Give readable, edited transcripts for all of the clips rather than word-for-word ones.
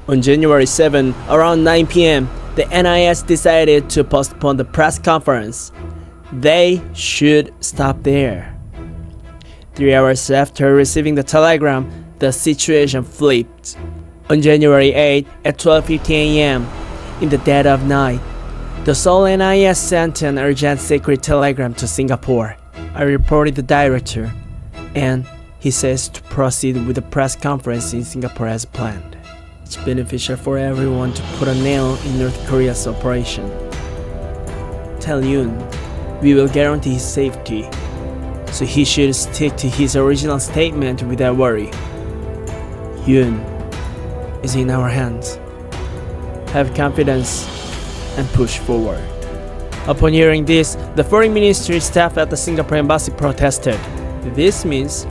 On January 7, around 9 p.m., the NIS decided to postpone the press conference. They should stop there. 3 hours after receiving the telegram, the situation flipped. On January 8 at 12:50 a.m., in the dead of night, the Seoul NIS sent an urgent secret telegram to Singapore. I reported the director, and he says to proceed with the press conference in Singapore as planned. It's beneficial for everyone to put a nail in North Korea's operation. Tell Yoon, we will guarantee his safety, so he should stick to his original statement without worry. Yoon is in our hands. Have confidence and push forward. Upon hearing this, the foreign ministry staff at the Singapore embassy protested. This means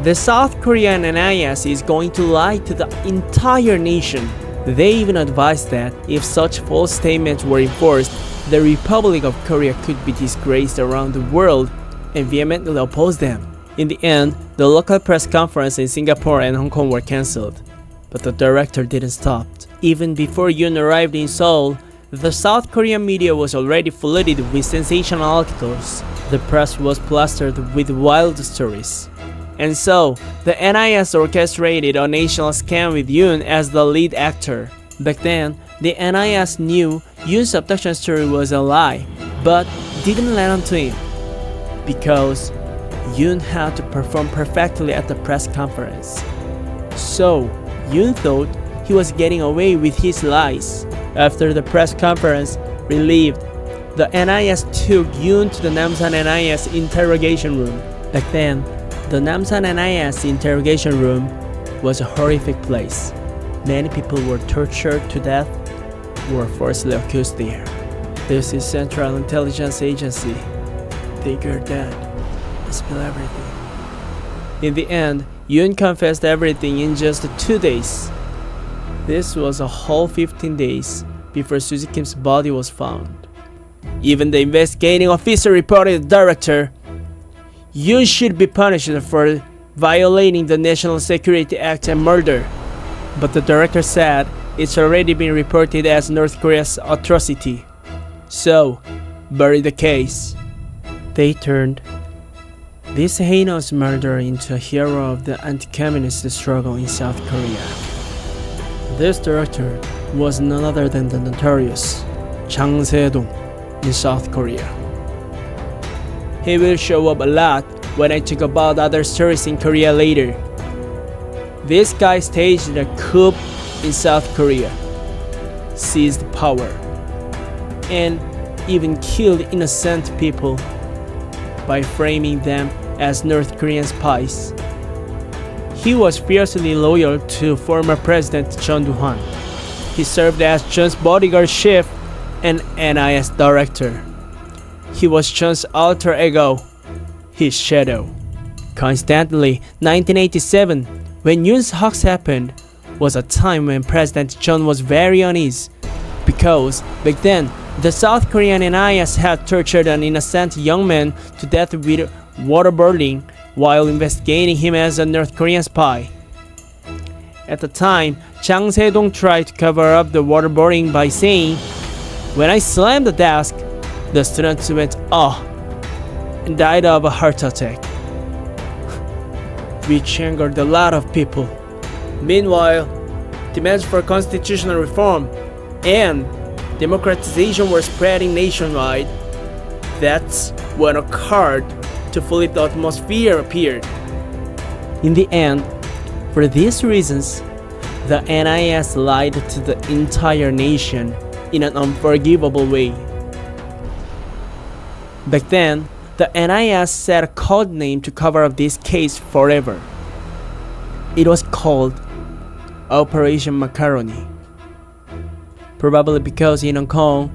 the South Korean NIS is going to lie to the entire nation. They even advised that if such false statements were enforced, the Republic of Korea could be disgraced around the world, and vehemently opposed them. In the end, the local press conference in Singapore and Hong Kong were cancelled. But the director didn't stop. Even before Yoon arrived in Seoul, the South Korean media was already flooded with sensational articles. The press was plastered with wild stories. And so, the NIS orchestrated a national scam with Yoon as the lead actor. Back then, the NIS knew Yoon's abduction story was a lie, but didn't let on to him. Because Yoon had to perform perfectly at the press conference. So, Yoon thought he was getting away with his lies. After the press conference, relieved, the NIS took Yoon to the Namsan NIS interrogation room. Back then, the Namsan NIS interrogation room was a horrific place. Many people were tortured to death or forcibly accused there. This is Central Intelligence Agency. Think you're dead. Spill everything. In the end, Yoon confessed everything in just 2 days. This was a whole 15 days before Suzy Kim's body was found. Even the investigating officer reported the director, Yoon should be punished for violating the National Security Act and murder. But the director said it's already been reported as North Korea's atrocity. So, bury the case. They turned this heinous murderer into a hero of the anti-communist struggle in South Korea. This director was none other than the notorious Chang Se-dong in South Korea. He will show up a lot when I talk about other stories in Korea later. This guy staged a coup in South Korea, seized power, and even killed innocent people by framing them as North Korean spies. He was fiercely loyal to former President Chun Doo-hwan. He served as Chun's bodyguard chief and NIS director. He was Chun's alter ego, his shadow. Coincidentally, 1987, when Yoon's hoax happened, was a time when President Chun was very uneasy, because back then, the South Korean NIS had tortured an innocent young man to death with waterboarding while investigating him as a North Korean spy. At the time, Chang Se-dong tried to cover up the waterboarding by saying, "When I slammed the desk, the students went and died of a heart attack," which angered a lot of people. Meanwhile, demands for constitutional reform and democratization were spreading nationwide. That's when a card to flip the atmosphere appeared. In the end, for these reasons, the NIS lied to the entire nation in an unforgivable way. Back then, the NIS set a code name to cover up this case forever. It was called Operation Macaroni. Probably because in Hong Kong,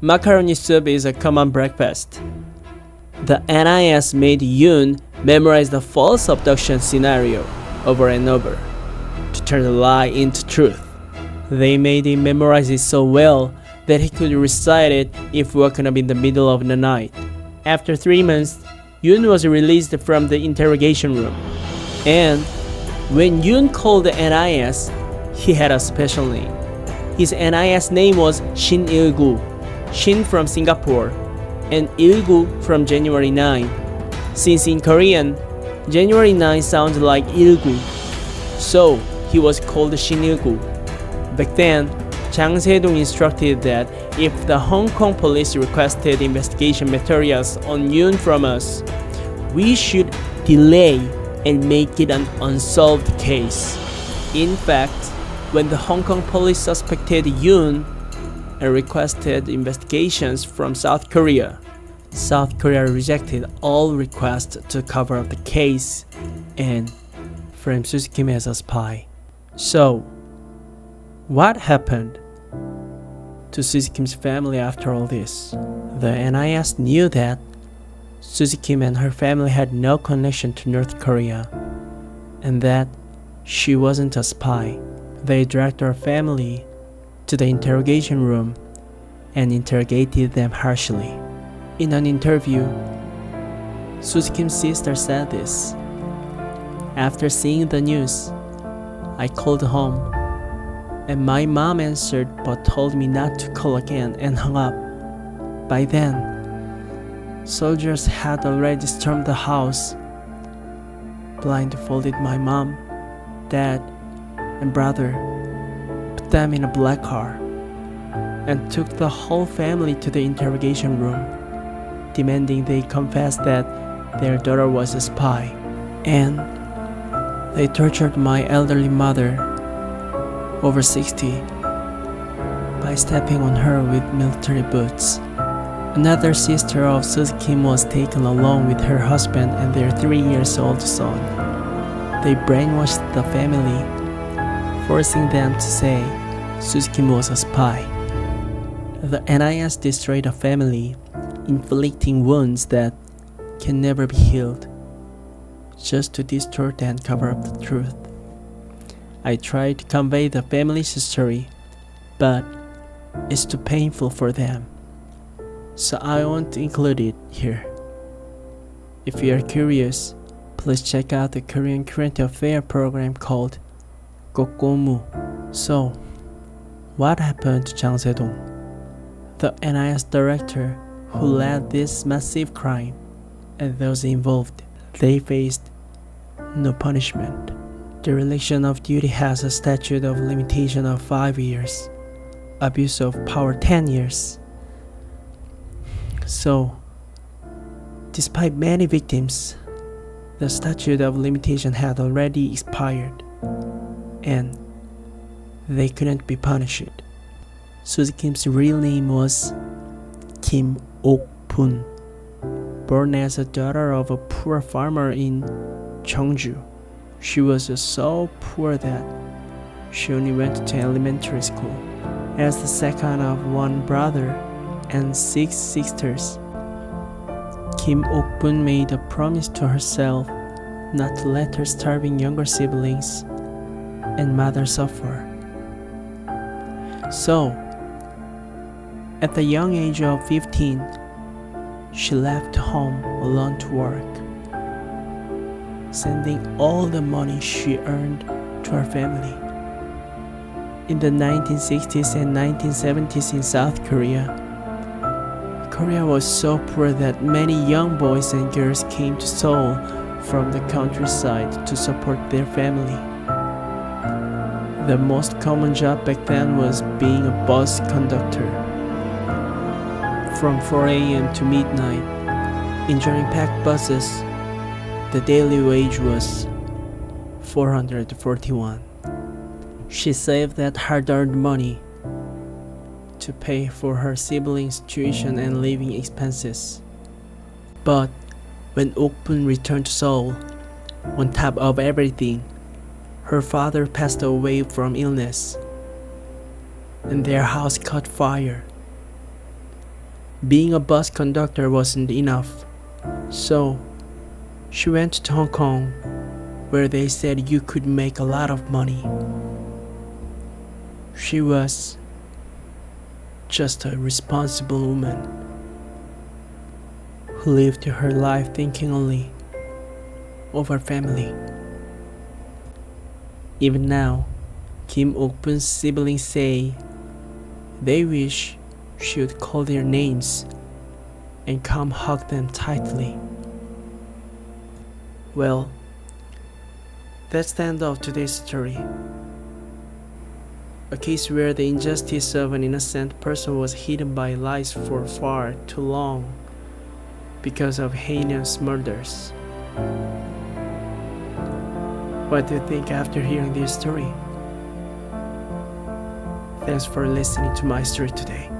macaroni soup is a common breakfast. The NIS made Yoon memorize the false abduction scenario over and over to turn the lie into truth. They made him memorize it so well that he could recite it if woken up in the middle of the night. After 3 months, Yoon was released from the interrogation room. And when Yoon called the NIS, He had a special name. His NIS name was Shin Il-gu, Shin from Singapore, and Il-gu from January 9. Since in Korean, January 9 sounds like Il-gu, so he was called Shin Il-gu. Back then, Chang Se-dong instructed that if the Hong Kong police requested investigation materials on Yoon from us, we should delay and make it an unsolved case. In fact, when the Hong Kong police suspected Yoon and requested investigations from South Korea rejected all requests to cover up the case and framed Suzy Kim as a spy. So, what happened to Suzy Kim's family after all this? The NIS knew that Suzy Kim and her family had no connection to North Korea and that she wasn't a spy. They dragged her family to the interrogation room and interrogated them harshly. In an interview, Suzy Kim's sister said this: "After seeing the news, I called home, and my mom answered but told me not to call again and hung up. By then, soldiers had already stormed the house, blindfolded my mom, dad, and brother, put them in a black car, and took the whole family to the interrogation room, demanding they confess that their daughter was a spy. And they tortured my elderly mother, over 60, by stepping on her with military boots. Another sister of Suzy Kim was taken along with her husband and their 3-year-old son. They brainwashed the family, forcing them to say Suzy Kim was a spy. The NIS destroyed a family, inflicting wounds that can never be healed, just to distort and cover up the truth. I tried to convey the family's story, but it's too painful for them, so I won't include it here. If you are curious, please check out the Korean current affair program called Kokomu. So, what happened to Chang Se-dong, the NIS director who led this massive crime, and those involved? They faced no punishment. Dereliction of duty has a statute of limitation of 5 years, abuse of power 10 years. So, despite many victims, the statute of limitation had already expired, and they couldn't be punished. Suzy Kim's real name was Kim Ok-bun, born as a daughter of a poor farmer in Cheongju. She was so poor that she only went to elementary school. As the second of one brother and 6 sisters, Kim Ok-bun made a promise to herself not to let her starving younger siblings and mother suffer. So, at the young age of 15, she left home alone to work, sending all the money she earned to her family. In the 1960s and 1970s in South Korea, Korea was so poor that many young boys and girls came to Seoul from the countryside to support their family. The most common job back then was being a bus conductor. From 4 a.m. to midnight, enjoying packed buses, the daily wage was 441. She saved that hard-earned money to pay for her siblings' tuition and living expenses. But when Ok-bun returned to Seoul, on top of everything, her father passed away from illness, and their house caught fire. Being a bus conductor wasn't enough, so she went to Hong Kong, where they said you could make a lot of money. She was just a responsible woman who lived her life thinking only of her family. Even now, Kim Ok-bun's siblings say they wish she would call their names and come hug them tightly. Well, that's the end of today's story. A case where the injustice of an innocent person was hidden by lies for far too long because of heinous murders. What do you think after hearing this story? Thanks for listening to my story today.